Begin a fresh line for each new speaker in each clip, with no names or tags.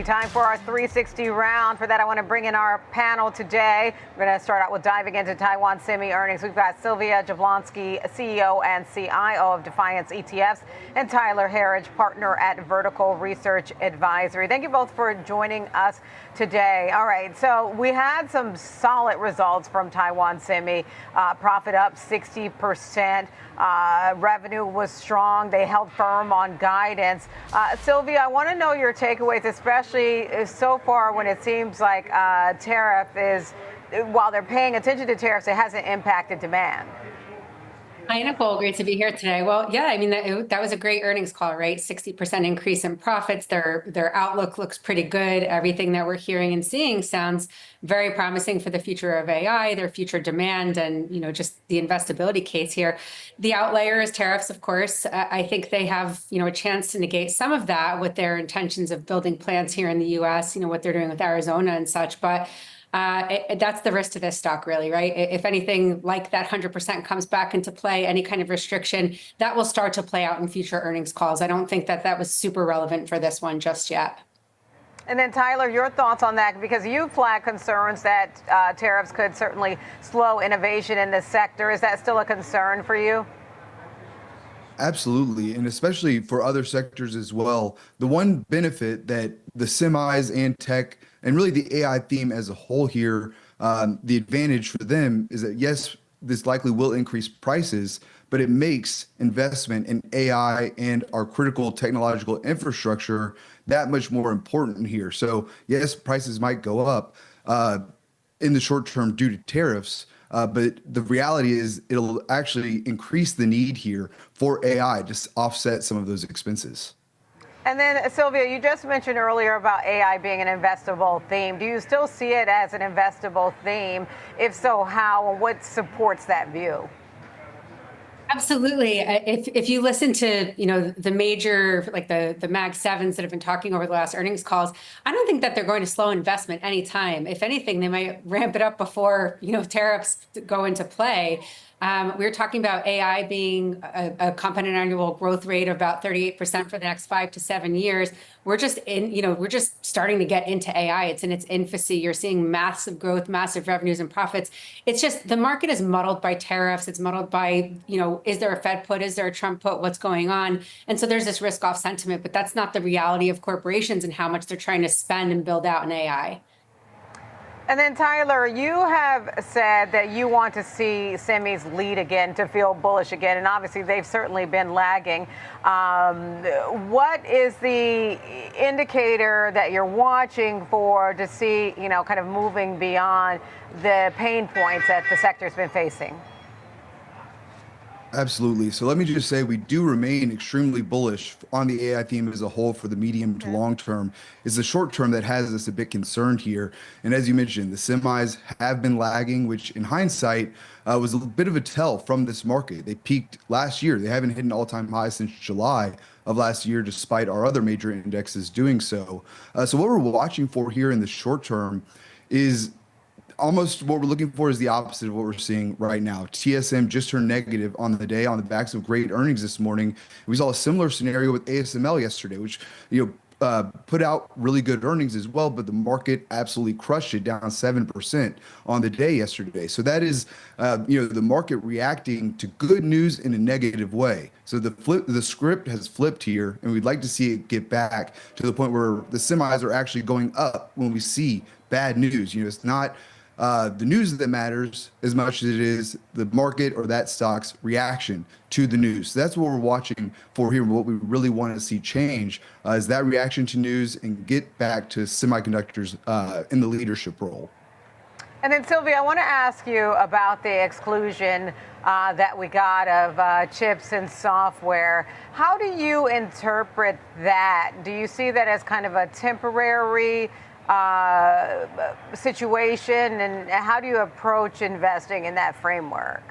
Time for our 360 round. For that, I want to bring in our panel today. We're going to start out with diving into Taiwan Semi earnings. We've got Sylvia Jablonski, CEO and CIO of Defiance ETFs, and Tyler Herriage, partner at Vertical Research Advisory. Thank you both for joining us today. All right, so we had some solid results from Taiwan Semi. Profit up 60%. Revenue was strong. They held firm on guidance. Sylvia, I want to know your takeaways, especially so far when it seems like tariff is, while they're paying attention to tariffs, it hasn't impacted demand.
Hi, Nicole. Great to be here today. Well, yeah, I mean, that was a great earnings call, right? 60% increase in profits. Their outlook looks pretty good. Everything that we're hearing and seeing sounds very promising for the future of AI, their future demand, and, just the investability case here. The outlier is tariffs, of course. I think they have, a chance to negate some of that with their intentions of building plants here in the U.S., what they're doing with Arizona and such. But that's the risk to this stock, really, right? If anything like that 100% comes back into play, any kind of restriction, that will start to play out in future earnings calls. I don't think that was super relevant for this one just yet.
And then, Tyler, your thoughts on that, because you flag concerns that tariffs could certainly slow innovation in this sector. Is that still a concern for you?
Absolutely, and especially for other sectors as well. The one benefit that the semis and tech, and really the AI theme as a whole here, the advantage for them is that, yes, this likely will increase prices, but it makes investment in AI and our critical technological infrastructure that much more important here. So yes, prices might go up in the short term due to tariffs, but the reality is it'll actually increase the need here for AI to offset some of those expenses.
And then, Sylvia, you just mentioned earlier about AI being an investable theme. Do you still see it as an investable theme? If so, how, and what supports that view?
Absolutely. If you listen to, the major, like the Mag 7s that have been talking over the last earnings calls, I don't think that they're going to slow investment anytime. If anything, they might ramp it up before, tariffs go into play. We were talking about AI being a compounded annual growth rate of about 38% for the next 5 to 7 years. We're just starting to get into AI. It's in its infancy. You're seeing massive growth, massive revenues and profits. It's just the market is muddled by tariffs. It's muddled by, is there a Fed put? Is there a Trump put? What's going on? And so there's this risk off sentiment, but that's not the reality of corporations and how much they're trying to spend and build out in AI.
And then, Tyler, you have said that you want to see semis lead again to feel bullish again, and obviously they've certainly been lagging. What is the indicator that you're watching for to see, kind of moving beyond the pain points that the sector's been facing?
Absolutely. So let me just say we do remain extremely bullish on the AI theme as a whole for the medium to long term. It's the short term that has us a bit concerned here. And as you mentioned, the semis have been lagging, which in hindsight was a bit of a tell from this market. They peaked last year. They haven't hit an all-time high since July of last year, despite our other major indexes doing so. So what we're watching for here in the short term is almost what we're looking for is the opposite of what we're seeing right now. TSM just turned negative on the day on the backs of great earnings this morning. We saw a similar scenario with ASML yesterday, which put out really good earnings as well, but the market absolutely crushed it, down 7% on the day yesterday. So that is the market reacting to good news in a negative way. So the script has flipped here, and we'd like to see it get back to the point where the semis are actually going up when we see bad news. It's not the news that matters as much as it is the market or that stock's reaction to the news. So that's what we're watching for here. What we really want to see change is that reaction to news and get back to semiconductors in the leadership role.
And then, Sylvia, I want to ask you about the exclusion that we got of chips and software. How do you interpret that? Do you see that as kind of a temporary situation, and how do you approach investing in that framework?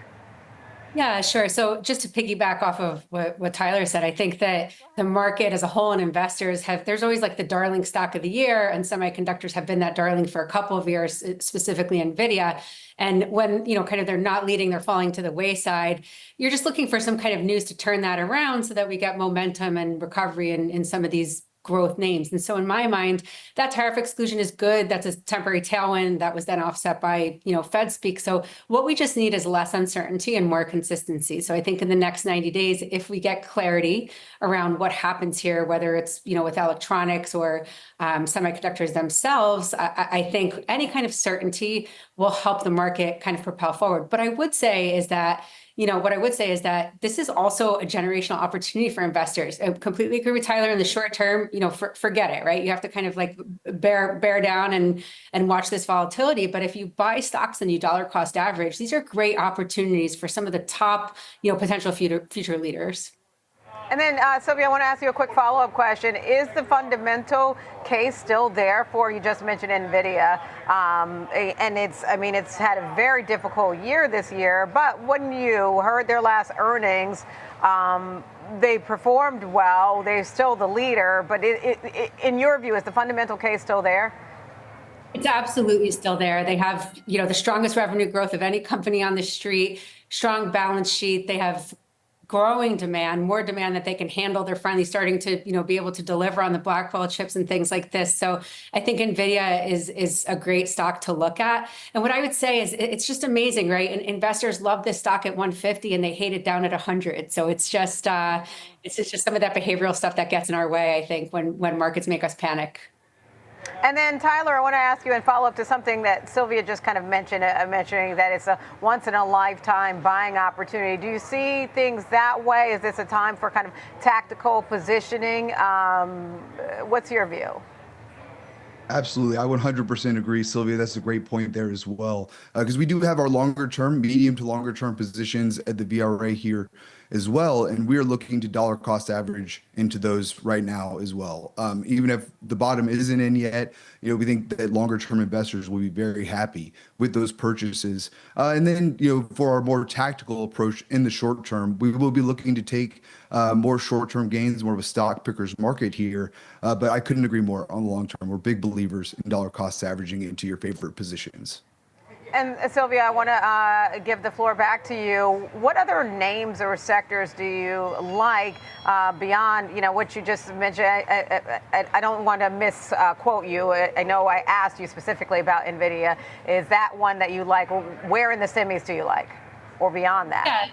Yeah, sure. So just to piggyback off of what Tyler said, I think that the market as a whole and investors there's always like the darling stock of the year, and semiconductors have been that darling for a couple of years, specifically NVIDIA. And when, kind of they're not leading, they're falling to the wayside, you're just looking for some kind of news to turn that around so that we get momentum and recovery in some of these growth names. And so in my mind, that tariff exclusion is good. That's a temporary tailwind that was then offset by, Fed speak. So what we just need is less uncertainty and more consistency. So I think in the next 90 days, if we get clarity around what happens here, whether it's, with electronics or semiconductors themselves, I think any kind of certainty will help the market kind of propel forward. But I would say is that this is also a generational opportunity for investors. I completely agree with Tyler in the short term, forget it, right? You have to kind of like bear down and watch this volatility. But if you buy stocks and you dollar cost average, these are great opportunities for some of the top, potential future leaders.
And then, Sylvia, I want to ask you a quick follow-up question. Is the fundamental case still there for, you just mentioned NVIDIA, and it's had a very difficult year this year, but when you heard their last earnings, they performed well, they're still the leader, but in your view, is the fundamental case still there?
It's absolutely still there. They have, the strongest revenue growth of any company on the street, strong balance sheet. They have growing demand, more demand that they can handle. They're finally starting to, be able to deliver on the Blackwell chips and things like this. So I think NVIDIA is a great stock to look at. And what I would say is it's just amazing, right? And investors love this stock at 150 and they hate it down at 100. So it's just some of that behavioral stuff that gets in our way, I think, when markets make us panic.
And then, Tyler, I want to ask you and follow up to something that Sylvia just kind of mentioned, mentioning that it's a once-in-a-lifetime buying opportunity. Do you see things that way? Is this a time for kind of tactical positioning? What's your view?
Absolutely. I 100% agree, Sylvia. That's a great point there as well. Because we do have our medium to longer term positions at the VRA here as well. And we are looking to dollar cost average into those right now as well. Even if the bottom isn't in yet, we think that longer term investors will be very happy with those purchases. And then, for our more tactical approach in the short term, we will be looking to take more short-term gains, more of a stock picker's market here. But I couldn't agree more on the long term. We're big believers in dollar cost averaging into your favorite positions.
And Sylvia, I want to give the floor back to you. What other names or sectors do you like beyond, what you just mentioned? I don't want to misquote you. I know I asked you specifically about NVIDIA. Is that one that you like? Where in the semis do you like, or beyond that?
Yeah.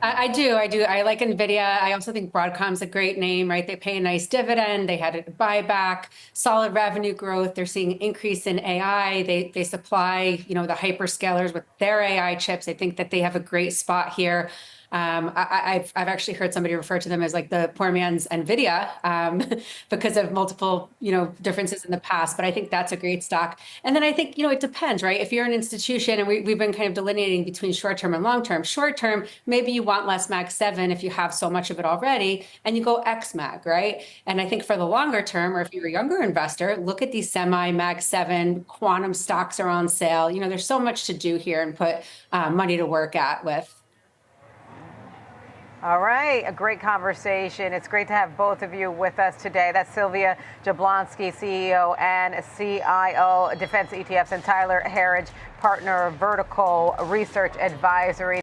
I do. I like NVIDIA. I also think Broadcom's a great name, right? They pay a nice dividend. They had a buyback, solid revenue growth. They're seeing increase in AI. They supply, the hyperscalers with their AI chips. I think that they have a great spot here. I've actually heard somebody refer to them as like the poor man's NVIDIA because of multiple, differences in the past. But I think that's a great stock. And then I think, it depends, right? If you're an institution, and we've been kind of delineating between short term and long term. Short term, maybe you want less Mag 7 if you have so much of it already, and you go X Mag, right? And I think for the longer term, or if you're a younger investor, look at these Mag 7 quantum stocks are on sale. There's so much to do here and put money to work with.
All right, a great conversation. It's great to have both of you with us today. That's Sylvia Jablonski, CEO and CIO, Defense ETFs, and Tyler Herriage, partner of Vertical Research Advisory.